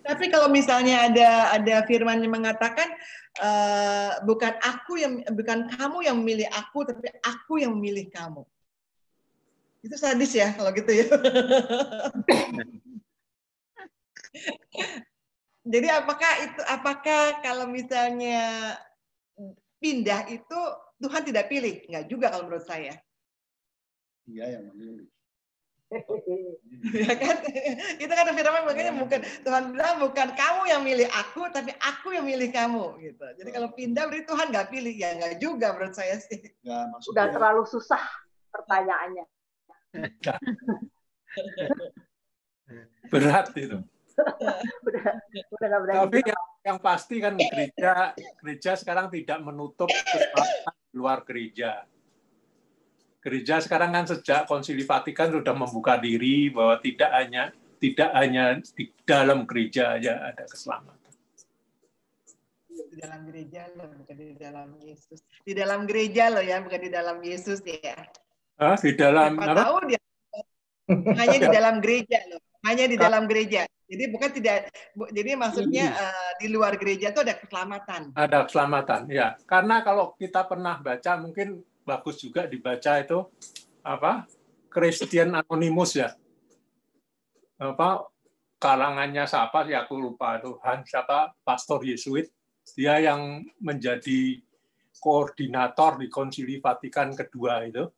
Tapi kalau misalnya ada firman yang mengatakan bukan kamu yang memilih aku, tapi aku yang memilih kamu. Itu sadis ya kalau gitu ya. Jadi apakah kalau misalnya pindah itu Tuhan tidak pilih? Enggak juga kalau menurut saya. Dia yang memilih. Ya kan? Itu kan firman, makanya bukan Tuhan bilang bukan kamu yang milih aku, tapi aku yang milih kamu gitu. Jadi kalau pindah berarti Tuhan nggak pilih, ya nggak juga menurut saya sih. Ya, Udah terlalu susah pertanyaannya. Berat itu. udah nggak berani. Tapi yang pasti kan gereja sekarang tidak menutup kesempatan di luar gereja. Gereja sekarang kan sejak Konsili Vatikan sudah membuka diri bahwa tidak hanya di dalam gereja aja ada keselamatan. Di dalam gereja loh, bukan di dalam Yesus. Di dalam gereja loh ya, bukan di dalam Yesus ya. Di dalam Siapa tahu dia hanya di dalam gereja loh, hanya di dalam gereja. Jadi jadi maksudnya di luar gereja itu ada keselamatan. Ada keselamatan, ya. Karena kalau kita pernah baca mungkin bagus juga dibaca itu Christian Anonymous ya, kalangannya siapa ya aku lupa itu, pastor Yesuit, dia yang menjadi koordinator di Konsili Vatikan kedua itu.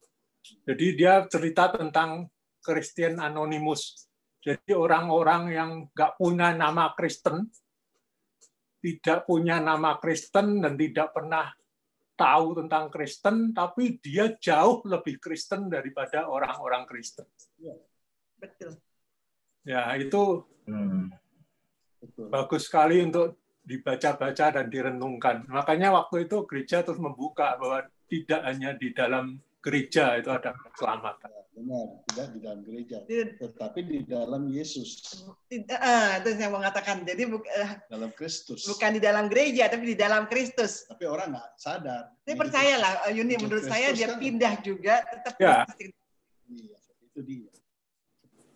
Jadi dia cerita tentang Christian Anonymous. Jadi orang-orang yang nggak punya nama Kristen, tidak punya nama Kristen dan tidak pernah tahu tentang Kristen, tapi dia jauh lebih Kristen daripada orang-orang Kristen. Ya, betul. Ya, itu bagus sekali untuk dibaca-baca dan direnungkan. Makanya waktu itu gereja terus membuka bahwa tidak hanya di dalam gereja itu ada keselamatan. Benar, tidak di dalam gereja, tetapi di dalam Yesus. Itu yang mau mengatakan. Jadi dalam Kristus. Bukan di dalam gereja, tapi di dalam Kristus. Tapi orang nggak sadar. Saya percayalah, Yuni, menurut saya dia pindah juga, tetap. Ya. Iya, itu dia.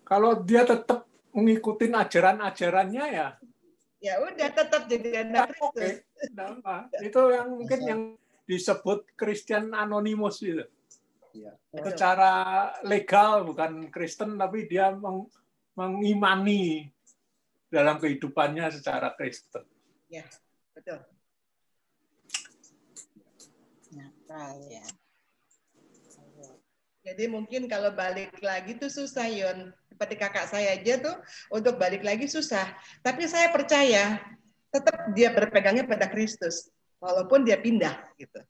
Kalau dia tetap mengikuti ajaran-ajarannya ya. Ya udah, tetap jadi anak Kristus. Itu yang mungkin yang disebut Christian Anonymous itu. Ya. Secara legal bukan Kristen, tapi dia mengimani dalam kehidupannya secara Kristen. Ya, betul. Natal ya. Jadi mungkin kalau balik lagi tuh susah, Yon. Seperti kakak saya aja tuh untuk balik lagi susah. Tapi saya percaya tetap dia berpegangnya pada Kristus, walaupun dia pindah gitu.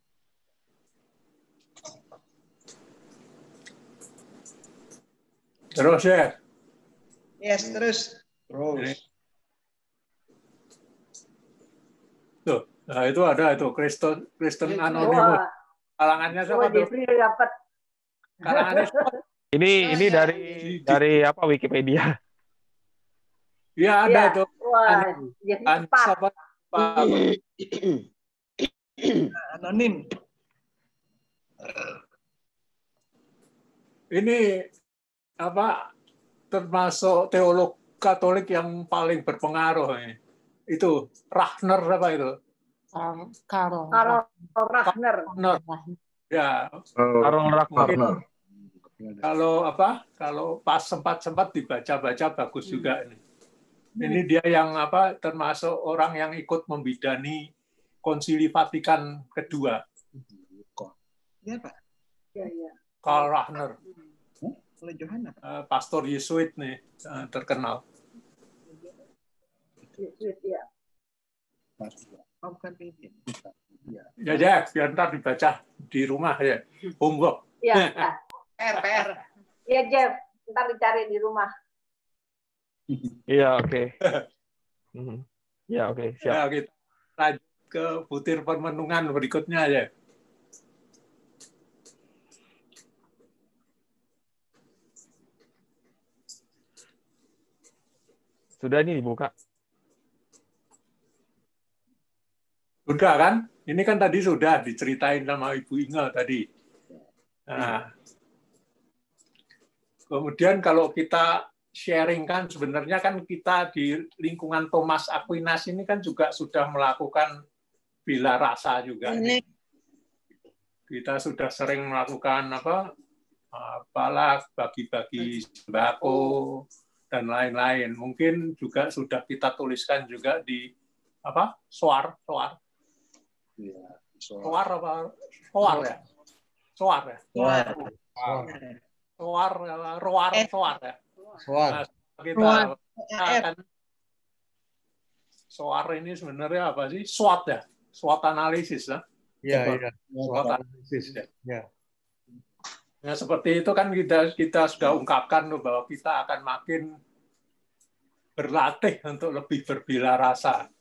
Terus ya? Yes, terus. Tuh, nah itu ada itu Kristen Anonymous. Kalangannya siapa tuh? Dapat. Kalangannya siapa? Ini dari apa Wikipedia? Iya ada itu. Anonim. Ini termasuk teolog Katolik yang paling berpengaruh itu Rahner apa itu? Karl Rahner. Ya. Karl Rahner. Kalau pas sempat dibaca-baca bagus juga ini. Ini dia yang termasuk orang yang ikut membidani Konsili Vatikan kedua. Iya, Pak. Iya. Karl Rahner. Oleh Johanna. Pastor Yesuit nih, terkenal. Yesuit ya. Ya, biar ntar dibaca di rumah ya. Homework. Iya. PR. Iya, Jeff. Ntar dicari di rumah. Iya, oke. Ya, oke, siap. Ya, kita lanjut ke butir permenungan berikutnya ya. Sudah nih dibuka. Sudah kan? Ini kan tadi sudah diceritain sama Ibu Inge tadi. Nah, kemudian kalau kita sharing kan sebenarnya kan kita di lingkungan Thomas Aquinas ini kan juga sudah melakukan bila rasa juga. Kita sudah sering melakukan apalah bagi-bagi sembako dan lain-lain. Mungkin juga sudah kita tuliskan juga di soar ini sebenarnya apa sih? SWOT ya, SWOT analisis ya. Iya. SWOT analisis. Ya. Nah, seperti itu kan kita sudah ungkapkan bahwa kita akan makin berlatih untuk lebih berbela rasa.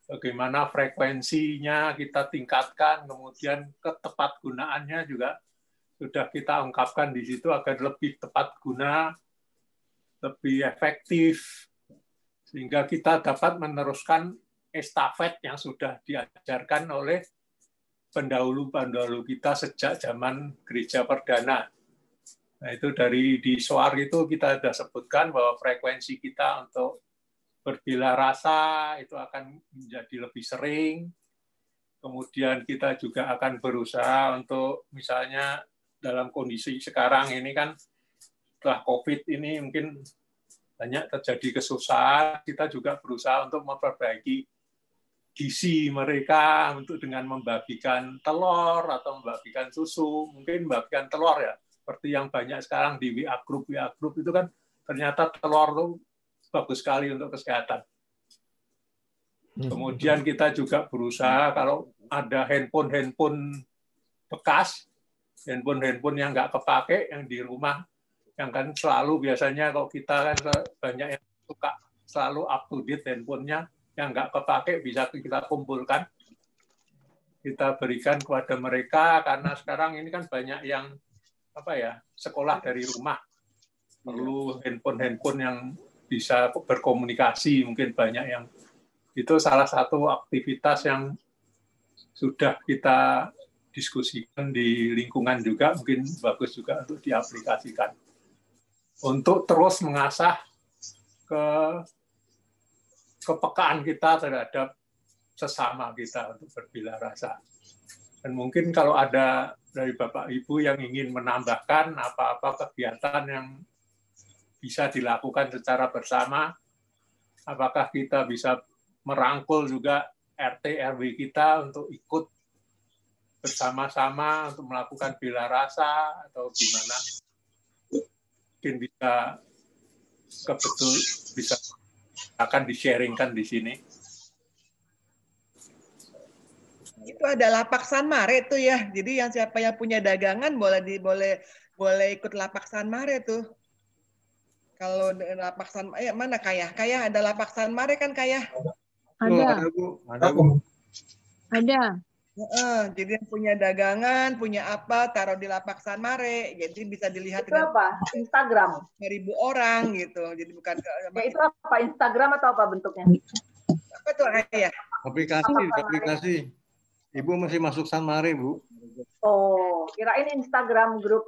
Bagaimana frekuensinya kita tingkatkan, kemudian ketepat gunaannya juga sudah kita ungkapkan di situ agar lebih tepat guna, lebih efektif, sehingga kita dapat meneruskan estafet yang sudah diajarkan oleh pendahulu-pendahulu kita sejak zaman gereja perdana. Nah, itu di SOAR itu kita sudah sebutkan bahwa frekuensi kita untuk berbela rasa itu akan menjadi lebih sering. Kemudian kita juga akan berusaha untuk misalnya dalam kondisi sekarang ini kan setelah COVID ini mungkin banyak terjadi kesusahan, kita juga berusaha untuk memperbaiki gizi mereka untuk dengan membagikan telur atau membagikan susu, mungkin membagikan telur ya, seperti yang banyak sekarang di WA group itu kan ternyata telur itu bagus sekali untuk kesehatan. Kemudian kita juga berusaha kalau ada handphone bekas, handphone yang nggak kepake, yang di rumah, yang kan selalu biasanya kalau kita kan banyak yang suka selalu up to date handphonenya, yang nggak kepake bisa kita kumpulkan, kita berikan kepada mereka karena sekarang ini kan banyak yang sekolah dari rumah, perlu handphone yang bisa berkomunikasi, mungkin banyak yang itu salah satu aktivitas yang sudah kita diskusikan di lingkungan juga, mungkin bagus juga untuk diaplikasikan. Untuk terus mengasah kepekaan kita terhadap sesama kita untuk berbela rasa. Dan mungkin kalau ada dari Bapak Ibu yang ingin menambahkan apa-apa kegiatan yang bisa dilakukan secara bersama, apakah kita bisa merangkul juga RT RW kita untuk ikut bersama-sama untuk melakukan bela rasa atau gimana? Mungkin bisa akan di-sharingkan di sini. Itu ada lapak Sanmare tuh ya. Jadi yang siapa yang punya dagangan boleh ikut lapak Sanmare tuh. Kalau lapak Sanmare mana Kayah? Kayah ada lapak Sanmare kan Kayah? Ada. Ada Bu. Ada. Jadi yang punya dagangan, punya apa, taruh di lapak Sanmare. Jadi bisa dilihat itu apa? Instagram. 1.000 orang gitu. Jadi bukan itu apa? Instagram atau apa bentuknya? Apa tuh Kayah? Aplikasi. Ibu masih masuk Sanmare, Bu. Oh, kirain Instagram grup.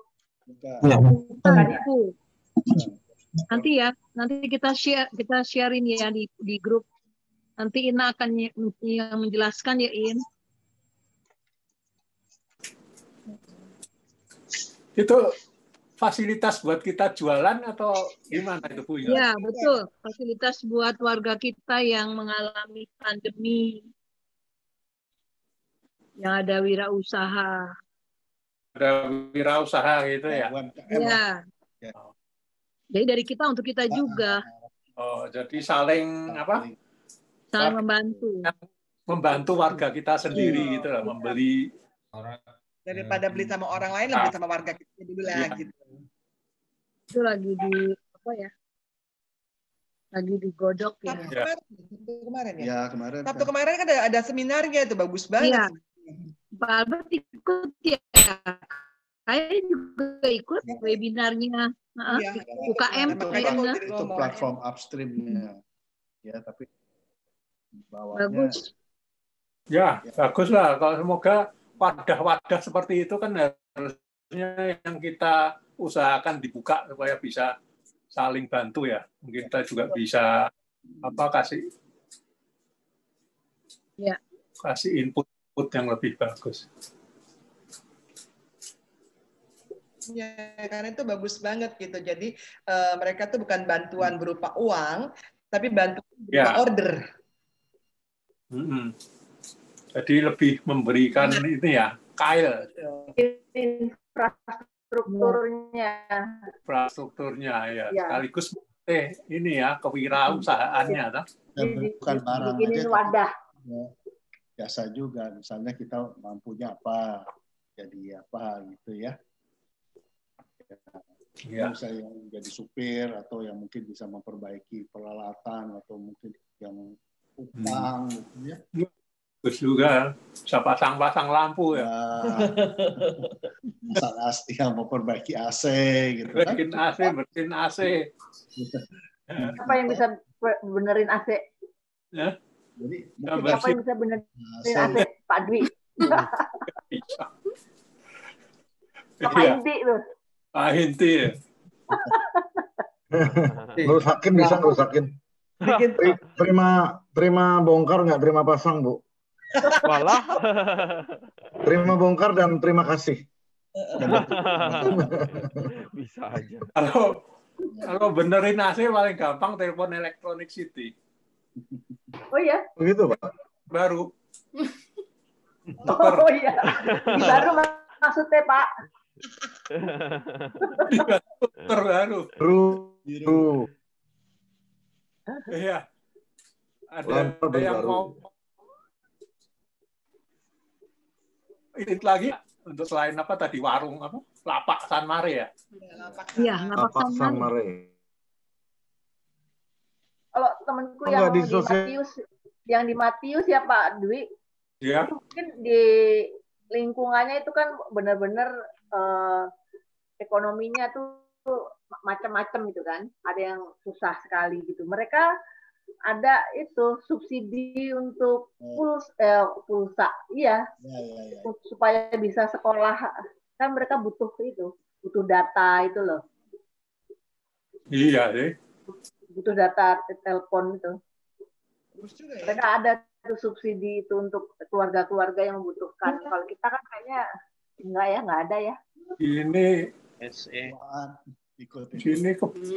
Nanti kita sharein ya di grup. Nanti Ina akan yang menjelaskan ya, In. Itu fasilitas buat kita jualan atau gimana itu Bu? Ya, betul. Fasilitas buat warga kita yang mengalami pandemi. Yang ada wirausaha. Ada wirausaha gitu ya? Ya. Jadi dari kita untuk kita juga. Oh, jadi saling apa? Saling membantu. Membantu warga kita sendiri gitu lah, membeli. Daripada beli sama orang lain, beli sama warga kita dulu lah gitu. Itu lagi di apa ya? Lagi digodok ya. Sabtu kemarin ya? Ya, kemarin. Sabtu kemarin kan ada seminarnya itu bagus banget. Iya. Pak Albert ikut ya. Saya juga ikut webinarnya. UKM itu platform upstreamnya. ya, tapi bawahnya Bagus. Ya, bagus lah. Kalau semoga wadah-wadah seperti itu kan harusnya yang kita usahakan dibuka supaya bisa saling bantu ya. Mungkin kita juga bisa kasih input yang lebih bagus. Ya, karena itu bagus banget gitu. Jadi mereka tuh bukan bantuan berupa uang, tapi bantuan berupa order. Jadi lebih memberikan ini ya, kail. Infrastrukturnya ya. Sekaligus ini ya kewirausahaannya. Bukan barang bikinin aja, wadah. Jasa juga. Misalnya kita mampunya apa, jadi apa gitu ya. Bisa yang jadi supir atau yang mungkin bisa memperbaiki peralatan atau mungkin yang utang gitu ya. Terus juga bisa pasang-pasang lampu ya. Pasang yang memperbaiki AC gitu kan. Bersihin AC. Apa yang bisa benerin AC? Ya. Jadi apa yang bisa benerin AC? Pak Dwi. Pak Inti tuh. Pak Inti ya. Ngerusakin bisa ngerusakin. Terima bongkar nggak terima pasang, Bu? Malah. Terima bongkar dan terima kasih. Bisa aja. Kalau benerin AC paling gampang telepon Electronic City. Oh iya? Begitu, Pak? Baru. Oh iya. Baru maksudnya, Pak. Terbaru. Biru. Iya. Ada yang mau ini lagi untuk selain apa tadi warung apa? Lapak San Mare ya? Iya, Lapak San Mare. Kalau temanku yang di Matius ya Pak Dwi, ya. Mungkin di lingkungannya itu kan benar-benar ekonominya tuh macam-macam gitu kan, ada yang susah sekali gitu. Mereka ada itu subsidi untuk pulsa, iya, supaya bisa sekolah kan mereka butuh data itu loh. Iya deh. Butuh data telepon itu. Mereka ada tuh subsidi itu untuk keluarga-keluarga yang membutuhkan. Kalau kita kan kayaknya nggak ada ya. Ini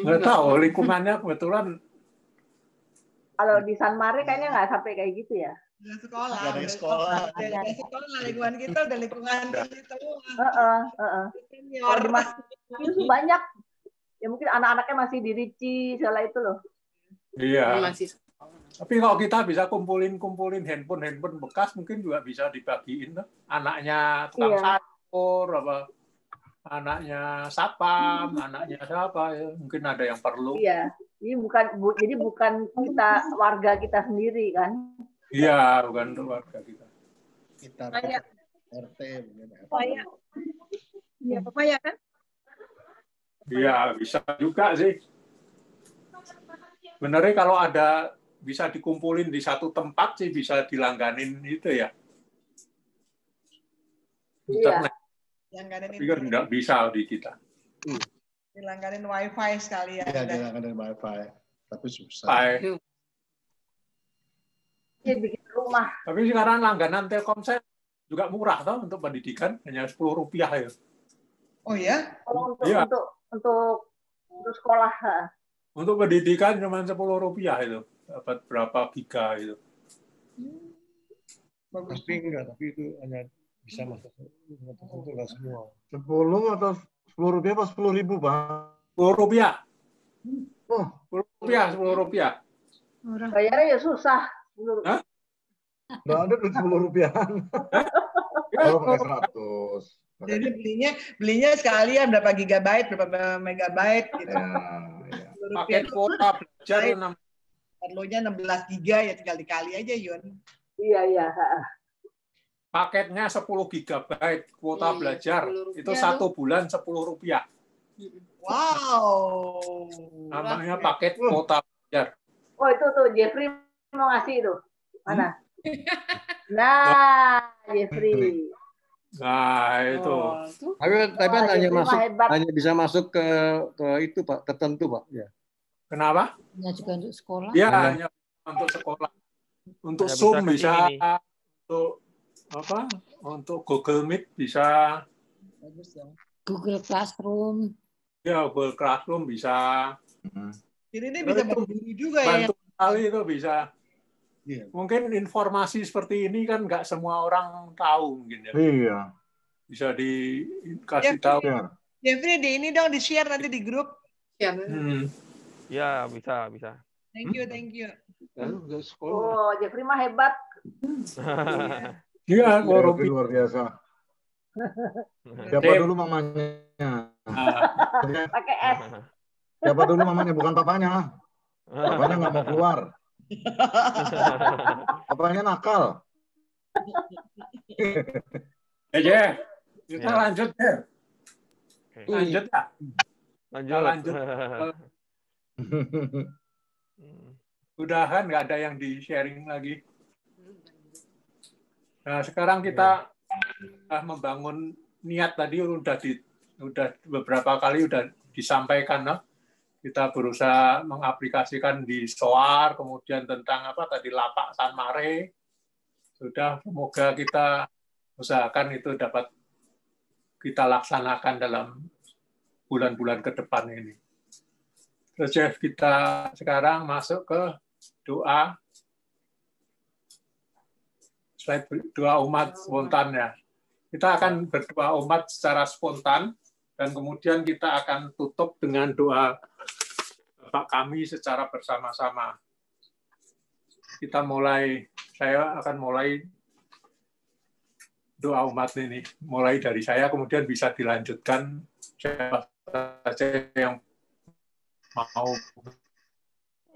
nggak tahu lingkungannya kebetulan. Kalau di San Mare kayaknya nggak sampai kayak gitu ya. Sekolah. Ada sekolah. Lingkungan kita udah lingkungan itu. Kalau di Matius banyak. Ya mungkin anak-anaknya masih di Ricci, segala itu loh. Iya. Tapi kalau kita bisa kumpulin handphone bekas, mungkin juga bisa dibagiin tuh. Anaknya tukang sayur, apa anaknya satpam, anaknya siapa ya. Mungkin ada yang perlu. Iya. Jadi bukan kita warga kita sendiri kan? Iya, bukan untuk warga kita. Kita RT, Papaya. Iya, papaya kan? Iya, bisa juga sih. Benernya kalau ada bisa dikumpulin di satu tempat sih bisa dilangganin itu ya. Internet. Tapi kan nggak bisa di kita. Dilangganin WiFi sekali ya. Iya, dilangganin WiFi. Tapi susah. Ya, bikin rumah. Tapi sekarang langganan Telkomsel juga murah tau untuk pendidikan, hanya Rp10 ya. Oh ya? Kalau untuk sekolah. Untuk pendidikan cuma Rp10 itu. Dapat berapa giga itu. Tapi enggak, tapi itu hanya bisa masuk tertentu enggak semua. 10 atau Rp10 apa Rp10.000, Pak? Rp10. Oh, Rp10. Bayarnya ya susah. Hah? Nggak ada duit Rp10. Kalau pakai 100. Jadi belinya sekalian berapa gigabyte, berapa megabyte gitu. Paket kuota belajar perlunya 16 giga ya tinggal dikali aja Yun. Iya. Paketnya 10 gigabyte kuota belajar itu 1 bulan Rp10. Wow. Namanya paket kuota belajar. Oh itu tuh Jeffrey mau ngasih itu. Mana? Nah, Jeffrey. Nah, itu. Tapi Wah, hanya Jeffrey mah masuk, hebat. hanya bisa masuk ke itu Pak, tertentu Pak. Ya. Kenapa? Ya juga untuk sekolah. Ya, Hanya- hanya untuk sekolah. Untuk Hanya Zoom bisa ke bisa, sini nih. untuk apa? Untuk Google Meet bisa, Google Classroom. ya Google Classroom bisa. Jadi ini bisa Itu bantu juga ya. bantu sekali itu bisa. Iya. Mungkin informasi seperti ini kan nggak semua orang tahu mungkin ya. Iya. Bisa dikasih tahu. Jeffrey di ini dong, di-share nanti di grup. Ya, bisa. Thank you. Oh, Jeffrey mah hebat. Iya, Jeffrey luar biasa. Siapa dulu mamanya? Pakai S. Siapa dulu mamanya, bukan papanya. Papanya nggak mau keluar. Papanya nakal. Jeff, kita Ya. lanjut Jeff. Lanjut ya. Lanjut. Udahan nggak ada yang di sharing lagi. Nah sekarang kita membangun niat tadi udah beberapa kali udah disampaikan, no? Kita berusaha mengaplikasikan di SOAR, kemudian tentang apa tadi lapak San Mare. Sudah, semoga kita usahakan itu dapat kita laksanakan dalam bulan-bulan ke depan ini. Terus Jeff, kita sekarang masuk ke doa umat spontan ya. Kita akan berdoa umat secara spontan dan kemudian kita akan tutup dengan doa Bapak kami secara bersama-sama. Saya akan mulai doa umat ini. Mulai dari saya, kemudian bisa dilanjutkan siapa saja yang mau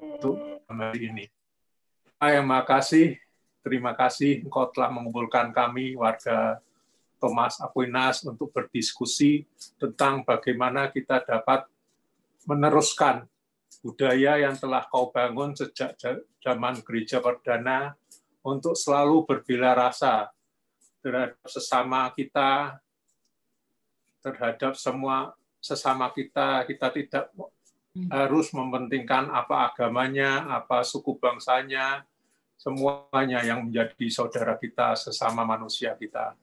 untuk hari ini. Yang makasih, terima kasih Engkau telah mengumpulkan kami warga Thomas Aquinas untuk berdiskusi tentang bagaimana kita dapat meneruskan budaya yang telah Kau bangun sejak zaman gereja perdana untuk selalu berbela rasa terhadap sesama kita, terhadap semua sesama kita. Kita tidak harus mementingkan apa agamanya, apa suku bangsanya, semuanya yang menjadi saudara kita, sesama manusia kita.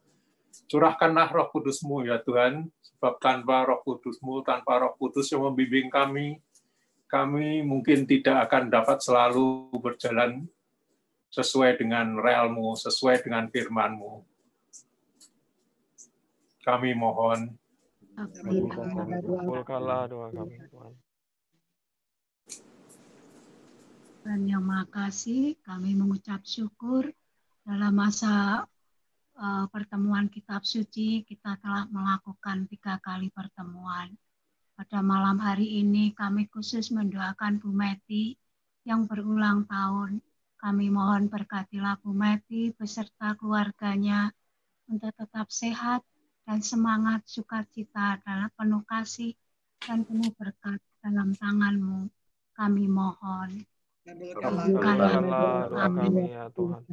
Curahkanlah Roh Kudus-Mu ya Tuhan, sebab tanpa Roh Kudus-Mu, tanpa Roh Kudus yang membimbing kami mungkin tidak akan dapat selalu berjalan sesuai dengan rel-Mu, sesuai dengan firman-Mu. Kami mohon. Kabulkanlah doa kami, Tuhan. Tuhan yang Maha Kasih, kami mengucap syukur dalam masa pertemuan kitab suci, kita telah melakukan 3 kali pertemuan. Pada malam hari ini kami khusus mendoakan Bu Meti yang berulang tahun. Kami mohon berkatilah Bu Meti beserta keluarganya untuk tetap sehat dan semangat sukacita dalam penuh kasih dan penuh berkat dalam tangan-Mu. Kami mohon. Kabulkanlah doa kami ya Tuhan.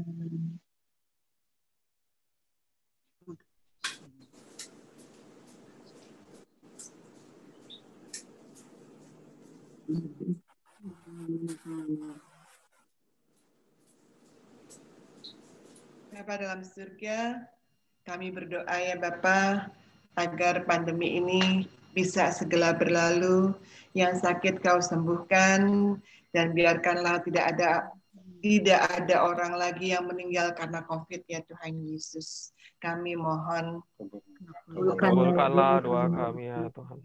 Bapa dalam surga, kami berdoa ya Bapa, agar pandemi ini bisa segera berlalu, yang sakit Kau sembuhkan, dan biarkanlah tidak ada orang lagi yang meninggal karena COVID ya Tuhan Yesus. Kami mohon. Kabulkanlah doa kami ya Tuhan.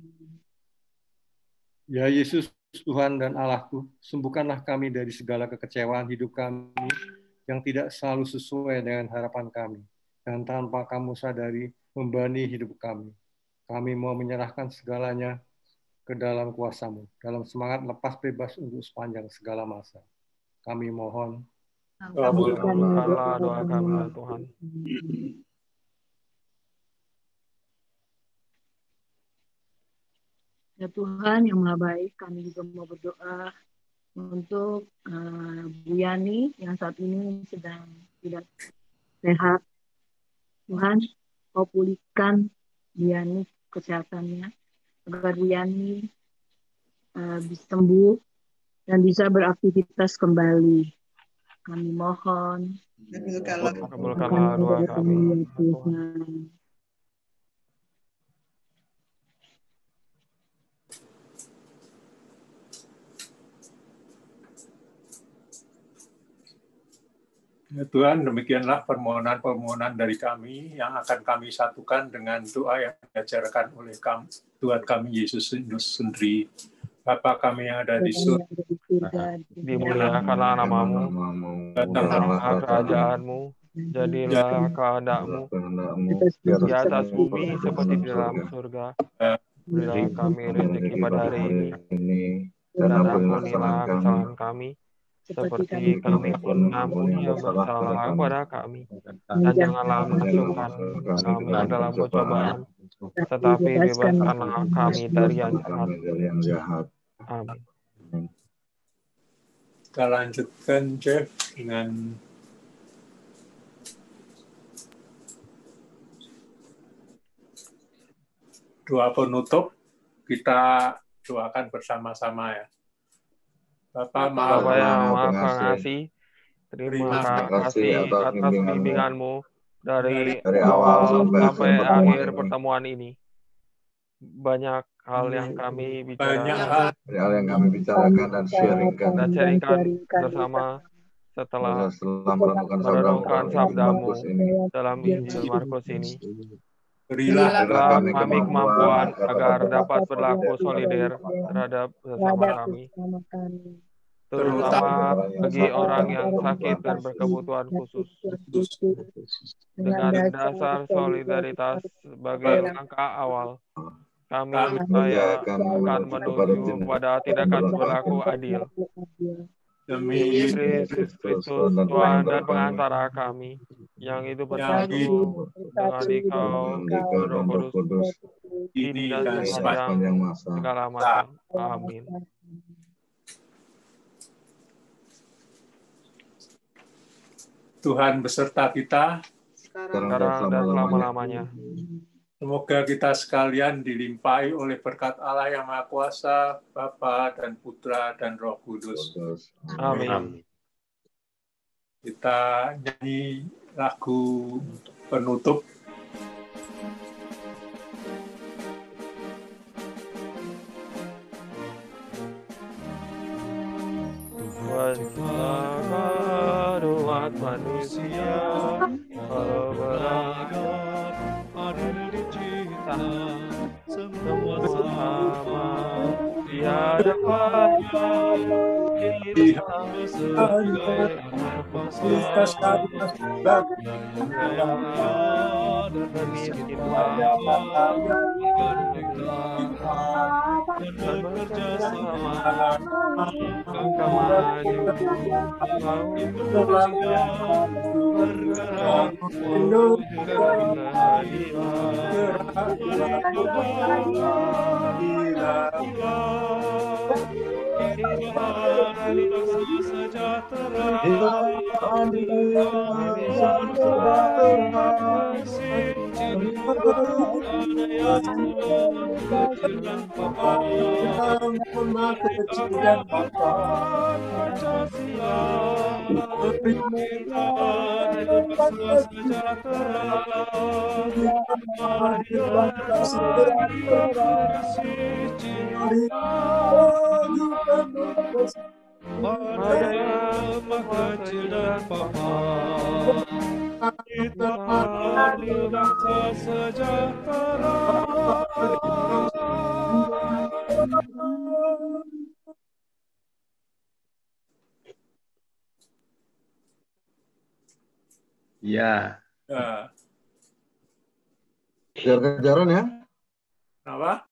Ya Yesus, Tuhan dan Allahku, sembuhkanlah kami dari segala kekecewaan hidup kami yang tidak selalu sesuai dengan harapan kami, dan tanpa Kamu sadari membebani hidup kami. Kami mau menyerahkan segalanya ke dalam kuasa-Mu, dalam semangat lepas bebas untuk sepanjang segala masa. Kami mohon. Kabulkanlah doa kami ya Tuhan. Ya Tuhan yang Maha Baik, kami juga mau berdoa untuk Bu Yani yang saat ini sedang tidak sehat. Tuhan, kau pulihkan Bu Yani kesehatannya, agar Bu Yani bisa sembuh dan bisa beraktivitas kembali. Kami mohon, kabulkanlah doa kami. Tuhan. Ya Tuhan, demikianlah permohonan-permohonan dari kami yang akan kami satukan dengan doa yang diajarkan oleh Tuhan kami Yesus sendiri. Bapa kami yang ada di surga, dimuliakanlah namamu, datanglah kerajaanmu, jadilah kehendakmu di atas bumi seperti di dalam surga. Berilah kami rezeki pada hari ini, dan ampunilah kesalahan kami, seperti kami pun mengampuni yang bersalah kepada kami. Dan janganlah masukkan kami ke dalam pencobaan, tetapi bebaskanlah kami dari yang jahat. Amin. Kita lanjutkan, Jeff, dengan doa penutup. Kita doakan bersama-sama ya. Bapa yang Maha Pengasih, terima kasih atas bimbinganmu dari awal sampai akhir pertemuan ini. Banyak hal yang kami bicarakan, dan sharingkan bersama setelah merenungkan sabdamu dalam Injil Markus ini. Berilah kami kemampuan agar dapat berlaku solider terhadap sesama kami, terutama bagi orang yang sakit dan berkebutuhan khusus. Dengan dasar solidaritas sebagai langkah awal, kami percaya akan menuju pada tindakan berlaku adil. Demi Yesus Kristus, Tuhan dan pengantara kami, yang itu bersatu dengan Dikau, Roh Kudus, kini dan sepanjang segala masa. Amin. Tuhan beserta kita, sekarang dan selama-lamanya. Semoga kita sekalian dilimpahi oleh berkat Allah yang Maha Kuasa, Bapa dan Putra dan Roh Kudus. Amin. Kita nyanyi lagu penutup. Tuhan ciptakan umat manusia, beragam ada dicipta, semua sama di hadapannya, kita sebagai dan bekerja sama langkah maju, manusia bergerak menuju kecil dan papa, kita adil bangsa sejahtera. Ya. Kejar-kejaran ya. Apa?